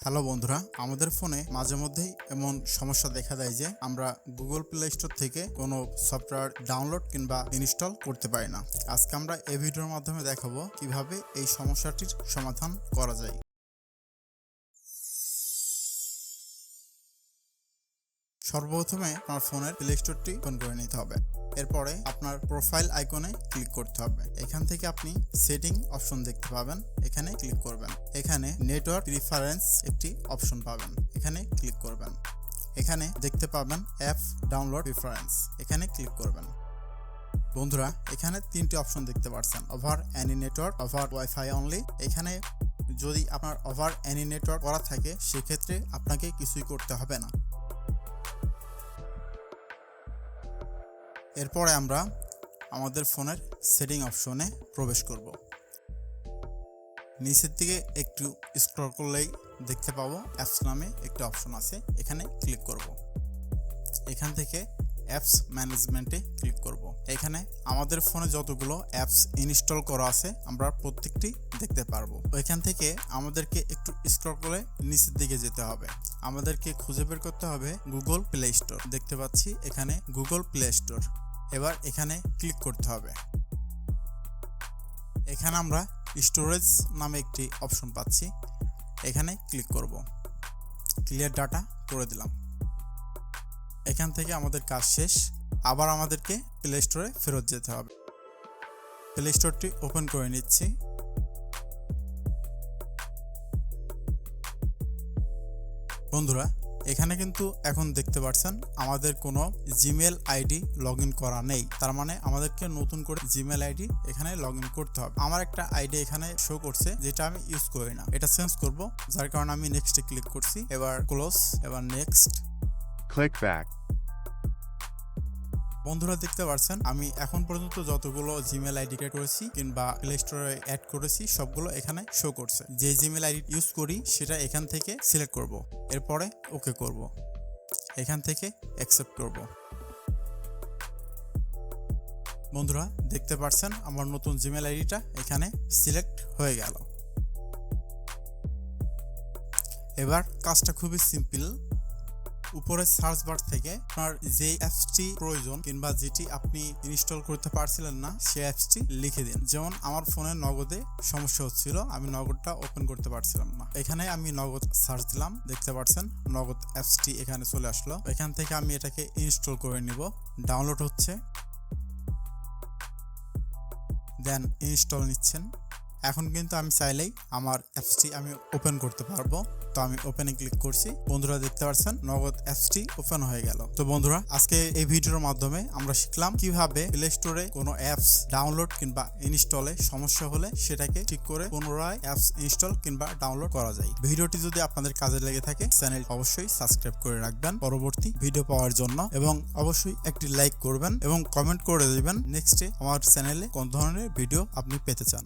Hello বন্ধুরা, আমাদের ফোনে মাঝে মধ্যেই এমন সমস্যা দেখা দেয় যে আমরা গুগল প্লে স্টোর থেকে কোনো সফটওয়্যার ডাউনলোড কিংবা ইনস্টল করতে পারি না। আজকে আমরা এই ভিডিওর মাধ্যমে দেখাবো কিভাবে এই সমস্যাটির সমাধান করা যায়। সর্বপ্রথমে আপনার ফোনের প্লে স্টোরটি ওপেন করে নিতে হবে। এরপরে আপনার প্রোফাইল আইকনে ক্লিক করতে হবে। এখান থেকে আপনি সেটিং অপশন দেখতে পাবেন, এখানে ক্লিক করবেন। এখানে নেটওয়ার্ক প্রিফারেন্স একটি অপশন পাবেন, এখানে ক্লিক করবেন। এখানে দেখতে পাবেন অ্যাপ ডাউনলোড প্রিফারেন্স, এখানে ক্লিক করবেন। বন্ধুরা, এখানে তিনটি অপশন দেখতে পাচ্ছেন, over any network, over wifi only. এখানে যদি আপনার ওভার এনি নেটওয়ার্ক করা থাকে সেক্ষেত্রে আপনাকে কিছুই করতে হবে না। এরপরে আমরা আমাদের ফোনের সেটিং অপশনে প্রবেশ করব। নিচের দিকে একটু স্ক্রল করলেই দেখতে পাবো অ্যাপস নামে একটি অপশন আছে, এখানে ক্লিক করব। এখান থেকে অ্যাপস ম্যানেজমেন্টে ক্লিক করব। এখানে আমাদের ফোনে যতগুলো অ্যাপস ইনস্টল করা আছে আমরা প্রত্যেকটি দেখতে পারবো। এখান থেকে আমাদেরকে একটু স্ক্রল করে নিচের দিকে যেতে হবে। আমাদেরকে খুঁজে বের করতে হবে গুগল প্লে স্টোর। দেখতে পাচ্ছি এখানে গুগল প্লে স্টোর। এবার এখানে ক্লিক করতে হবে। এখানে আমরা স্টোরেজ নামে একটি অপশন পাচ্ছি, এখানে ক্লিক করব। ক্লিয়ার ডাটা করে দিলাম। এখান থেকে আমাদের কাজ শেষ। আবার আমাদেরকে প্লে স্টোরে ফেরত যেতে হবে। প্লে স্টোরটি ওপেন করে নিচ্ছি। বন্ধুরা, এখানে কিন্তু এখন দেখতে পাচ্ছেন আমাদের কোনো জিমেল আইডি লগ ইন করা নেই। তার মানে আমাদেরকে নতুন করে জিমেল আইডি এখানে লগ ইন করতে হবে। আমার একটা আইডি এখানে শো করছে যেটা আমি ইউজ করি না, এটা চেঞ্জ করব, যার কারণে আমি নেক্সটে ক্লিক করছি। এবার ক্লোজ, এবার নেক্সট, Click back. বন্ধুরা দেখতে পাচ্ছেন আমি এখন পর্যন্ত যতগুলো জিমেল আইডি ক্রিয়েট করেছি কিংবা প্লে স্টোরে অ্যাড করেছি সবগুলো এখানে শো করছে। যে জিমেল আইডি ইউজ করি সেটা এখান থেকে সিলেক্ট করব, এরপরে ওকে করব, এখান থেকে অ্যাকসেপ্ট করব। বন্ধুরা দেখতে পাচ্ছেন আমার নতুন জিমেল আইডিটা এখানে সিলেক্ট হয়ে গেল। এবার কাজটা খুবই সিম্পল। উপরে সার্চ বার থেকে আপনার যে অ্যাপসটি প্রয়োজন কিংবা যেটি আপনি ইনস্টল করতে পারছিলেন না সেই অ্যাপসটি লিখে দিন। যেমন আমার ফোনে নগদে সমস্যা হচ্ছিল, আমি নগদটা ওপেন করতে পারছিলাম না। এখানে আমি নগদ সার্চ দিলাম, দেখতে পাচ্ছেন নগদ অ্যাপসটি এখানে চলে আসলো। এখান থেকে আমি এটাকে ইনস্টল করে নিব। ডাউনলোড হচ্ছে, দেন ইনস্টল নিচ্ছেন। এখন কিন্তু আমি চাইলেই আমার অ্যাপসটি আমি ওপেন করতে পারবো, তো আমি ওপেনে ক্লিক করছি। বন্ধুরা দেখতে পাচ্ছেন নগদ অ্যাপসটি ওপেন হয়ে গেল। তো বন্ধুরা, আজকে এই ভিডিওর মাধ্যমে আমরা শিখলাম কিভাবে প্লে স্টোরে কোনো অ্যাপস ডাউনলোড কিংবা ইনস্টলে সমস্যা হলে সেটাকে ঠিক করে পুনরায় অ্যাপস ইনস্টল কিংবা ডাউনলোড করা যায়। ভিডিওটি যদি আপনাদের কাজে লেগে থাকে চ্যানেল অবশ্যই সাবস্ক্রাইব করে রাখবেন পরবর্তী ভিডিও পাওয়ার জন্য, এবং অবশ্যই একটি লাইক করবেন এবং কমেন্ট করে দেবেন নেক্সটে আমার চ্যানেলে কোন ধরনের ভিডিও আপনি পেতে চান।